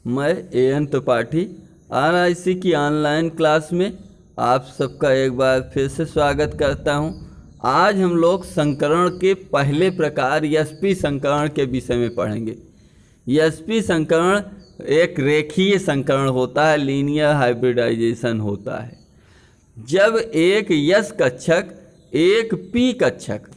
मैं an Tripathi RIC की online class में आप सबका एक बार फिर से स्वागत करता हूं। आज हम लोग संकरण के पहले प्रकार एसपी संकरण के विषय में पढ़ेंगे। एसपी संकरण एक रेखीय संकरण होता है, लीनियर हाइब्रिडाइजेशन होता है। जब एक यस कक्षक एक पी कक्षक,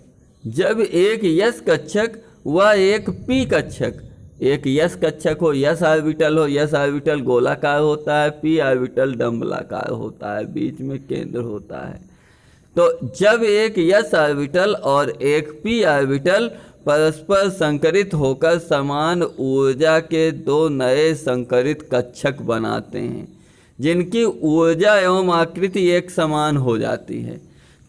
जब एक यस कक्षक व एक पी कक्षक, एक यस कक्षक हो, यस ऑर्बिटल हो, यस ऑर्बिटल गोलाकार होता है, पी ऑर्बिटल डंबलाकार होता है, बीच में केंद्र होता है। तो जब एक यस ऑर्बिटल और एक पी ऑर्बिटल परस्पर संकरित होकर समान ऊर्जा के दो नए संकरित कक्षक बनाते हैं, जिनकी ऊर्जा एवं आकृति एक समान हो जाती है,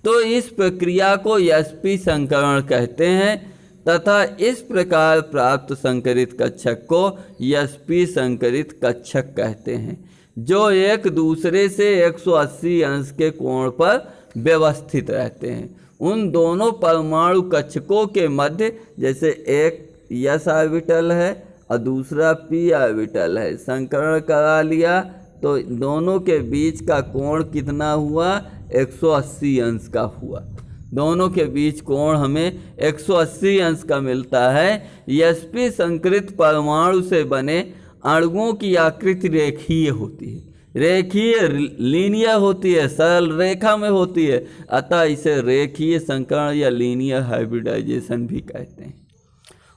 तो इस प्रक्रिया को एसपी संकरण कहते हैं तथा इस प्रकार प्राप्त संकरित कक्षक को एसपी संकरित कक्षक कहते हैं, जो एक दूसरे से 180 अंश के कोण पर व्यवस्थित रहते हैं। उन दोनों परमाणु कक्षकों के मध्य, जैसे एक यस ऑर्बिटल है और दूसरा पी ऑर्बिटल है, संकरण करा लिया तो दोनों के बीच का कोण कितना हुआ? 180 अंश का हुआ। दोनों के बीच कोण हमें 180 अंश का मिलता है। एसपी संकरित परमाणु से बने अणुओं की आकृति रेखीय होती है, रेखीय लीनियर होती है, सरल रेखा में होती है, अतः इसे रेखीय संकरण या लीनियर हाइब्रिडाइजेशन भी कहते हैं।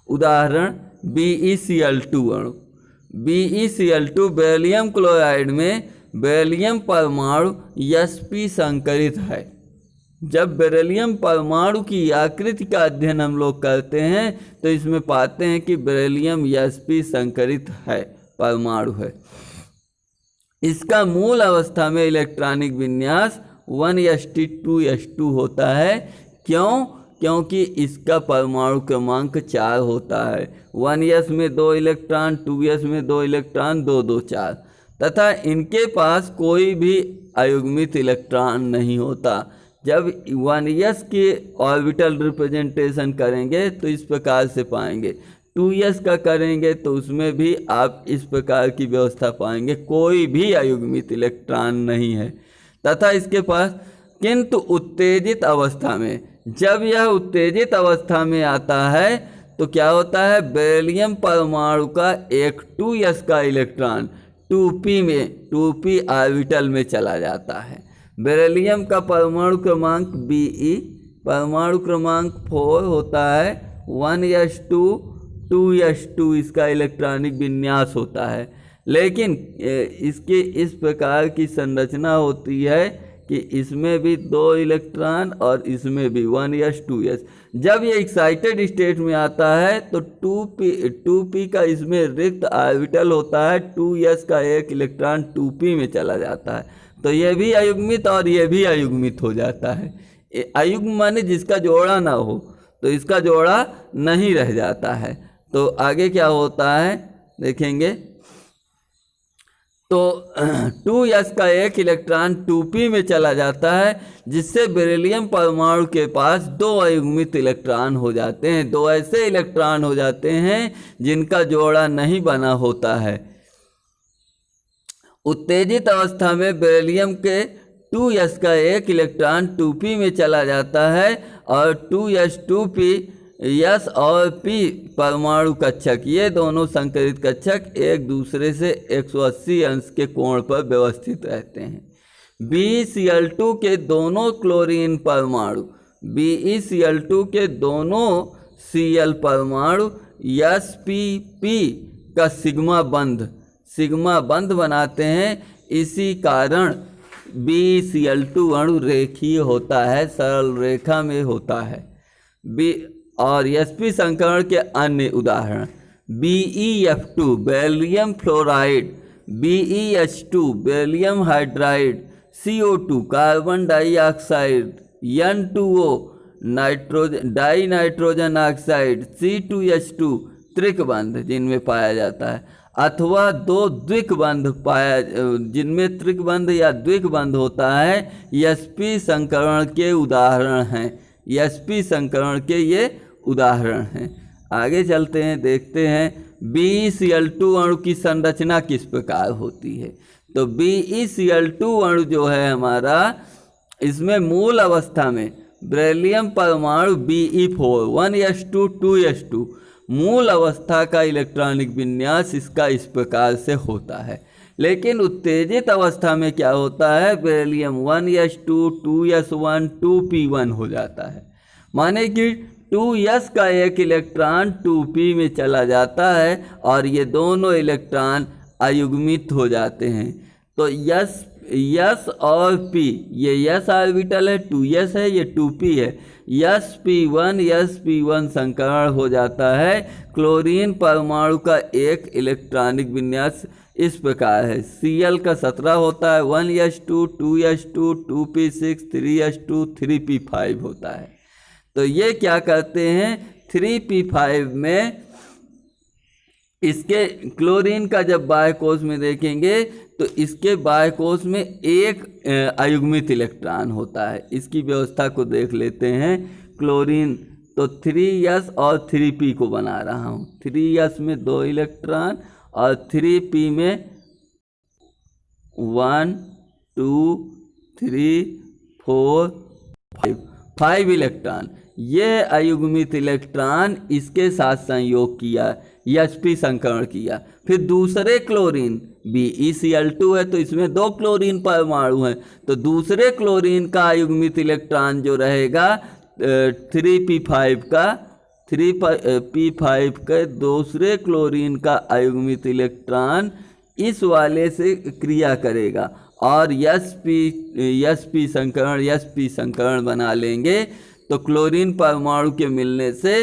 उदाहरण BeCl2 अणु। BeCl2 बेरिलियम क्लोराइड में बेरिलियम परमाणु एसपी संकरित है। जब बेरिलियम परमाणु की आकृति का अध्ययन हम लोग करते हैं तो इसमें पाते हैं कि बेरिलियम एसपी संकरित है, परमाणु है। इसका मूल अवस्था में इलेक्ट्रॉनिक विन्यास 1s2 होता है। क्यों? क्योंकि इसका परमाणु क्रमांक 4 होता है। 1s में 2 इलेक्ट्रॉन, 2s में 2 इलेक्ट्रॉन, 2 2 4, तथा इनके पास कोई भी अयुग्मित इलेक्ट्रॉन नहीं होता। जब 1s के ऑर्बिटल रिप्रेजेंटेशन करेंगे तो इस प्रकार से पाएंगे, 2s का करेंगे तो उसमें भी आप इस प्रकार की व्यवस्था पाएंगे, कोई भी अयुग्मित इलेक्ट्रॉन नहीं है। तथा इसके पास, किंतु उत्तेजित अवस्था में, जब यह उत्तेजित अवस्था में आता है तो क्या होता है? बेरिलियम परमाणु का एक 2s का इलेक्ट्रॉन 2p में, 2p ऑर्बिटल में चला जाता है। बेरिलियम का परमाणु क्रमांक Be, परमाणु क्रमांक 4 होता है, 1s2 2s2 इसका इलेक्ट्रॉनिक विन्यास होता है। लेकिन इसके इस प्रकार की संरचना होती है कि इसमें भी 2 इलेक्ट्रॉन और इसमें भी 1s 2s। जब ये एक्साइटेड स्टेट में आता है तो 2p का इसमें रिक्त ऑर्बिटल होता है, 2s का एक इलेक्ट्रॉन 2p में चला जाता है, तो ये भी अयुग्मित और ये भी अयुग्मित हो जाता है। अयुग्म माने जिसका जोड़ा ना हो, तो इसका जोड़ा नहीं रह जाता है। तो आगे क्या होता है देखेंगे। तो 2s का एक इलेक्ट्रॉन 2p में चला जाता है, जिससे बेरिलियम परमाणु के पास 2 अयुग्मित इलेक्ट्रॉन हो जाते हैं, 2 ऐसे इलेक्ट्रॉन हो जाते हैं जिनका जोड़ा नहीं बना होता है। उत्तेजित अवस्था में बेरिलियम के 2s का एक इलेक्ट्रॉन 2p में चला जाता है और 2s 2p यस और p परमाणु कक्षक, ये दोनों संकरित कक्षक एक दूसरे से 180 अंश के कोण पर व्यवस्थित रहते हैं। BeCl2 के दोनों क्लोरीन परमाणु, BeCl2 के दोनों Cl परमाणु spp का सिग्मा बंध बनाते हैं। इसी कारण BeCl2 अणु रेखीय होता है, सरल रेखा में होता है। और sp संकरण के अन्य उदाहरण BeF2 beryllium fluoride, BeH2 beryllium hydride, CO2 carbon dioxide, N2O die nitrogen oxide, C2H2 त्रिकबंध जिनमें पाया जाता है, अथवा 2 द्विकबंध जिनमें त्रिकबंध या द्विकबंध होता है, sp संकरण के उदाहरण हैं। sp संकरण के ये उदाहरण हैं। आगे चलते हैं, देखते हैं BeCl2 अणु की संरचना किस प्रकार होती है। तो BeCl2 अणु जो है हमारा, इसमें मूल अवस्था में बेरिलियम परमाणु Be4 1s2 2s2 मूल अवस्था का इलेक्ट्रॉनिक विन्यास इसका इस प्रकार से होता है। लेकिन उत्तेजित अवस्था में क्या होता है, बेरिलियम 1s2 2s1 2p1 हो जाता है। माने कि 2s का एक इलेक्ट्रॉन 2p में चला जाता है और ये दोनों इलेक्ट्रॉन अयुग्मित हो जाते हैं। तो s और p, ये s ऑर्बिटल है, 2s है, ये 2p है, sp1 संकरण हो जाता है। क्लोरीन परमाणु का एक इलेक्ट्रॉनिक विन्यास इस प्रकार है, Cl का 17 होता है, 1s2 2s2 2p6 3s2 3p5 होता है। तो ये क्या करते हैं, 3p5 में इसके क्लोरीन का जब बाह्य कोश में देखेंगे तो इसके बाह्य कोश में एक अयुग्मित इलेक्ट्रॉन होता है। इसकी व्यवस्था को देख लेते हैं। क्लोरीन तो 3s और 3p को बना रहा हूँ, 3s में 2 इलेक्ट्रॉन और 3p में 1 2 3 4 5 इलेक्ट्रॉन। ये अयुग्मित इलेक्ट्रॉन इसके साथ संयोग किया, sp संकरण किया। फिर दूसरे क्लोरीन BeCl2 है तो इसमें 2 क्लोरीन परमाणु हैं, तो दूसरे क्लोरीन का अयुग्मित इलेक्ट्रॉन जो रहेगा 3p5 का, 3p5 के दूसरे क्लोरीन का अयुग्मित इलेक्ट्रॉन इस वाले से क्रिया करेगा और sp संकरण बना लेंगे। तो क्लोरीन परमाणु के मिलने से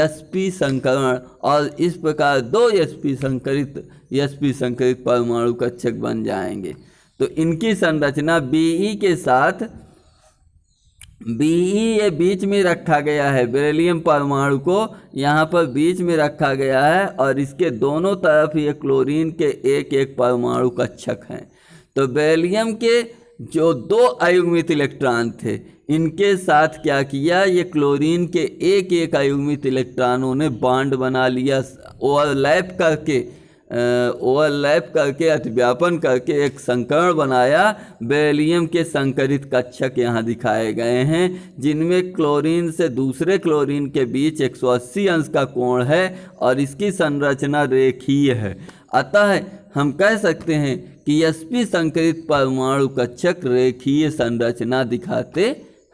sp संकरण और इस प्रकार 2 sp संकरित परमाणु कक्षक बन जाएंगे। तो इनकी संरचना Be के साथ, Be ये बीच में रखा गया है, बेरिलियम परमाणु को यहाँ पर बीच में रखा गया है और इसके दोनों तरफ ये क्लोरीन के एक एक परमाणु कक्षक हैं। तो बेरिलियम के जो 2 अयुग्मित इलेक्ट्रॉन थे, इनके साथ क्या किया, ये क्लोरीन के एक एक अयुग्मित इलेक्ट्रॉनों ने बॉन्ड बना लिया, ओवरलैप करके अतिव्यापन करके एक संकरण बनाया। बेरिलियम के संकरित कक्षक यहाँ दिखाए गए हैं, जिनमें क्लोरीन से दूसरे क्लोरीन के बीच 180 अंश का कोण है और इसकी संरचना रेखीय है। अतः हम कह सकते हैं कि sp संकरित परमाणु कक्षक रेखीय संरचना दिखाते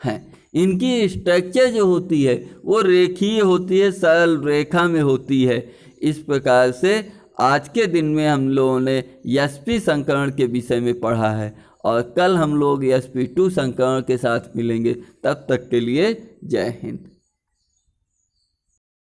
हैं। इनकी स्ट्रक्चर जो होती है वो रेखीय होती है, सरल रेखा में होती है। इस प्रकार से आज के दिन में हम लोगों ने sp संकरण के विषय में पढ़ा है और कल हम लोग sp2 संकरण के साथ मिलेंगे। तब तक के लिए जय हिंद।